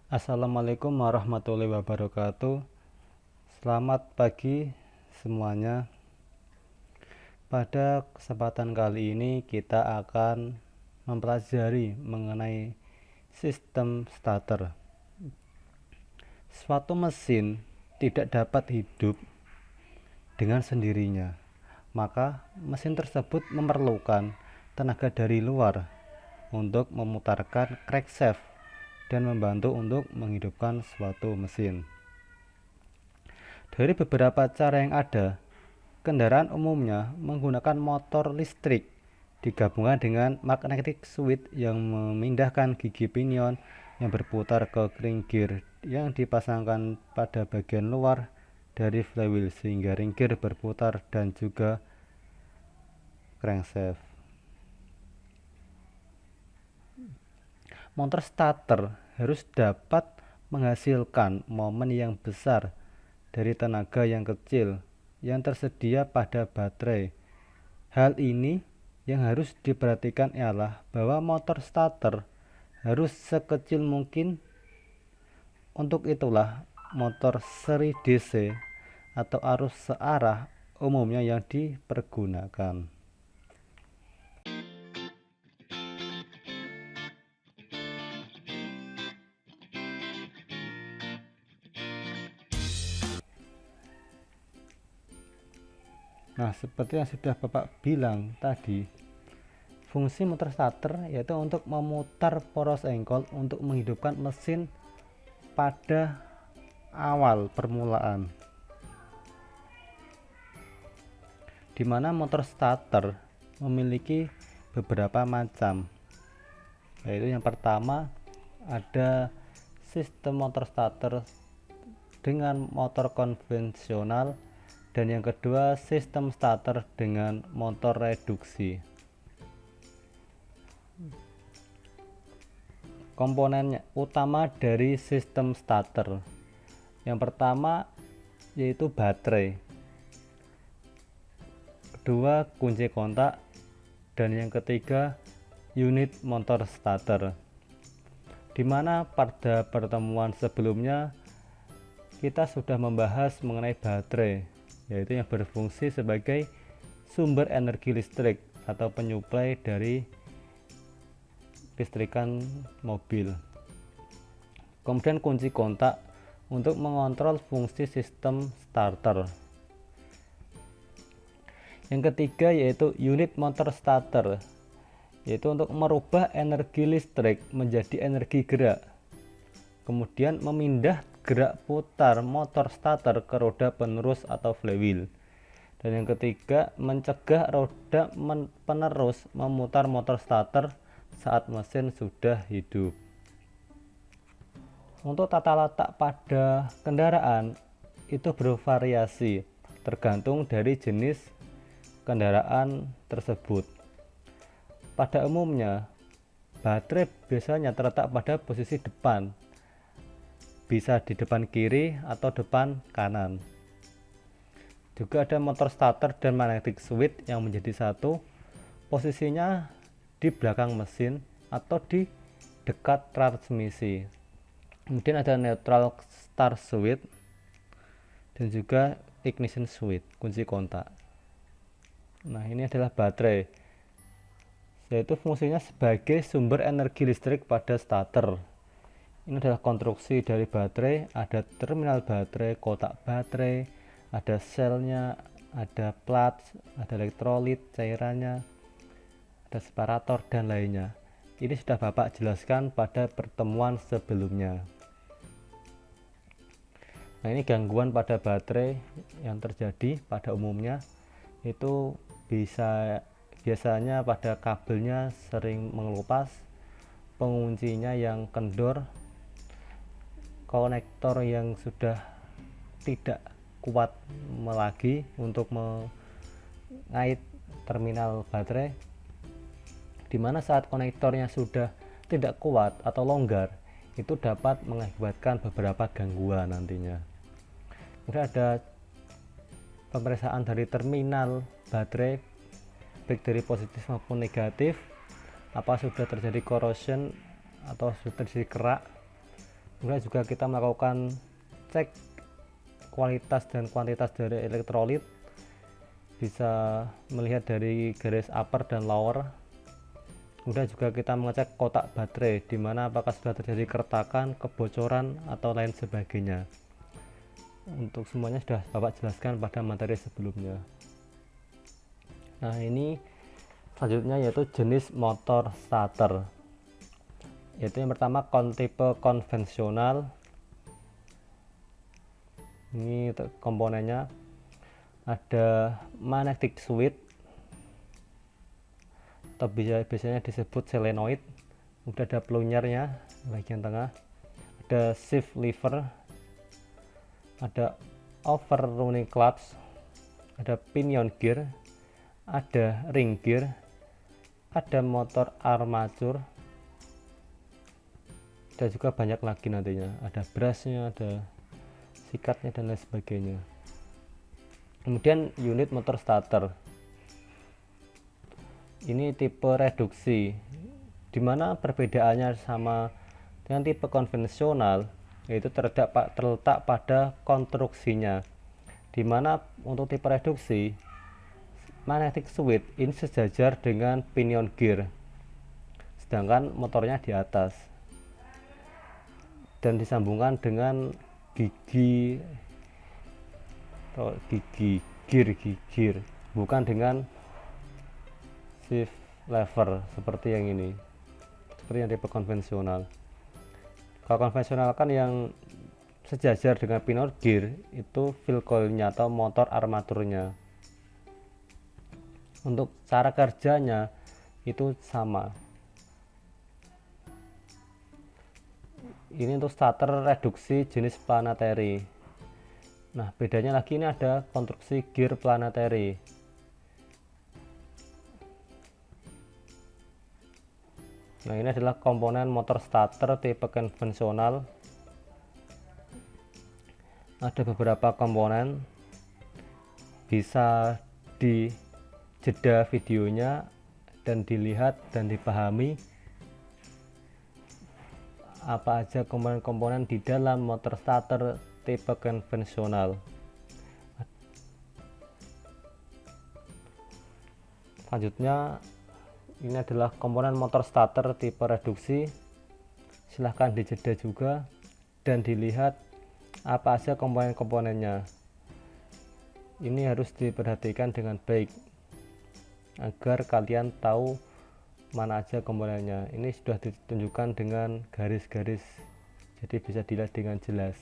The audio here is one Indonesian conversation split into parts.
Assalamualaikum warahmatullahi wabarakatuh. Selamat pagi semuanya. Pada kesempatan kali ini kita akan mempelajari mengenai sistem starter. Suatu mesin tidak dapat hidup dengan sendirinya, maka mesin tersebut memerlukan tenaga dari luar untuk memutarkan crankshaft dan membantu untuk menghidupkan suatu mesin. Dari beberapa cara yang ada, kendaraan umumnya menggunakan motor listrik digabungkan dengan magnetic switch yang memindahkan gigi pinion yang berputar ke ring gear yang dipasangkan pada bagian luar dari flywheel sehingga ring gear berputar dan juga crankshaft. Motor starter harus dapat menghasilkan momen yang besar dari tenaga yang kecil yang tersedia pada baterai. Hal ini yang harus diperhatikan ialah bahwa motor starter harus sekecil mungkin. Untuk itulah motor seri DC atau arus searah umumnya yang dipergunakan. Nah, seperti yang sudah Bapak bilang tadi, fungsi motor starter yaitu untuk memutar poros engkol untuk menghidupkan mesin pada awal permulaan. Di mana motor starter memiliki beberapa macam. Yaitu yang pertama ada sistem motor starter dengan motor konvensional, dan yang kedua sistem starter dengan motor reduksi. Komponen utama dari sistem starter yang pertama yaitu baterai, kedua kunci kontak, dan yang ketiga unit motor starter. Dimana pada pertemuan sebelumnya kita sudah membahas mengenai baterai, yaitu yang berfungsi sebagai sumber energi listrik atau penyuplai dari listrikan mobil. Kemudian kunci kontak untuk mengontrol fungsi sistem starter. Yang ketiga yaitu unit motor starter, yaitu untuk merubah energi listrik menjadi energi gerak, kemudian memindah gerak putar motor starter ke roda penerus atau flywheel. Dan yang ketiga mencegah roda penerus memutar motor starter saat mesin sudah hidup. Untuk tata letak pada kendaraan itu bervariasi tergantung dari jenis kendaraan tersebut. Pada umumnya baterai biasanya terletak pada posisi depan, bisa di depan kiri atau depan kanan. Juga ada motor starter dan magnetic switch yang menjadi satu, posisinya di belakang mesin atau di dekat transmisi. Kemudian ada neutral start switch dan juga ignition switch, kunci kontak. Nah, ini adalah baterai, yaitu fungsinya sebagai sumber energi listrik pada starter. Ini adalah konstruksi dari baterai, ada terminal baterai, kotak baterai, ada selnya, ada plat, ada elektrolit cairannya, ada separator dan lainnya. Ini sudah Bapak jelaskan pada pertemuan sebelumnya. Nah, ini gangguan pada baterai yang terjadi pada umumnya itu biasanya pada kabelnya sering mengelupas, penguncinya yang kendor, konektor yang sudah tidak kuat lagi untuk mengait terminal baterai, dimana saat konektornya sudah tidak kuat atau longgar, itu dapat mengakibatkan beberapa gangguan nantinya. Kemudian ada pemeriksaan dari terminal baterai, baik dari positif maupun negatif, apa sudah terjadi corrosion atau sudah terjadi kerak. Kemudian juga kita melakukan cek kualitas dan kuantitas dari elektrolit, bisa melihat dari garis upper dan lower. Kemudian juga kita mengecek kotak baterai, di mana apakah sudah terjadi keretakan, kebocoran, atau lain sebagainya. Untuk semuanya sudah Bapak jelaskan pada materi sebelumnya. Nah, ini selanjutnya yaitu jenis motor starter, yaitu yang pertama tipe konvensional. Ini komponennya ada magnetic switch atau biasanya disebut solenoid, kemudian ada plunger-nya bagian tengah, ada shift lever, ada overrunning clutch, ada pinion gear, ada ring gear, ada motor armatur, dan juga banyak lagi nantinya, ada brushnya, ada sikatnya, dan lain sebagainya. Kemudian unit motor starter, ini tipe reduksi, dimana perbedaannya sama dengan tipe konvensional, yaitu terletak pada konstruksinya, dimana untuk tipe reduksi magnetic switch ini sejajar dengan pinion gear, sedangkan motornya di atas dan disambungkan dengan gigi gear, bukan dengan shift lever seperti yang ini, seperti yang tipe konvensional. Kalau konvensional kan yang sejajar dengan pinion gear itu wheel coil-nya atau motor armaturnya. Untuk cara kerjanya itu sama. Ini untuk starter reduksi jenis planetary. Nah, bedanya lagi ini ada konstruksi gear planetary. Nah, ini adalah komponen motor starter tipe konvensional. Ada beberapa komponen, bisa di jeda videonya dan dilihat dan dipahami apa aja komponen-komponen di dalam motor starter tipe konvensional. Selanjutnya, ini adalah komponen motor starter tipe reduksi. Silahkan dijeda juga dan dilihat apa aja komponen-komponennya. Ini harus diperhatikan dengan baik agar kalian tahu mana aja komponennya. Ini sudah ditunjukkan dengan garis-garis, jadi bisa dilihat dengan jelas.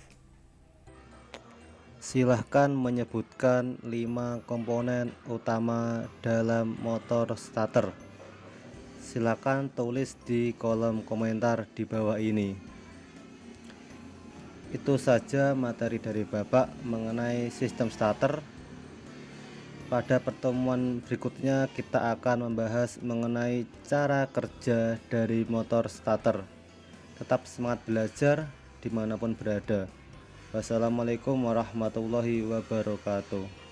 Silahkan menyebutkan 5 komponen utama dalam motor starter. Silakan tulis di kolom komentar di bawah ini. Itu saja materi dari Bapak mengenai sistem starter. Pada pertemuan berikutnya kita akan membahas mengenai cara kerja dari motor starter. Tetap semangat belajar dimanapun berada. Wassalamualaikum warahmatullahi wabarakatuh.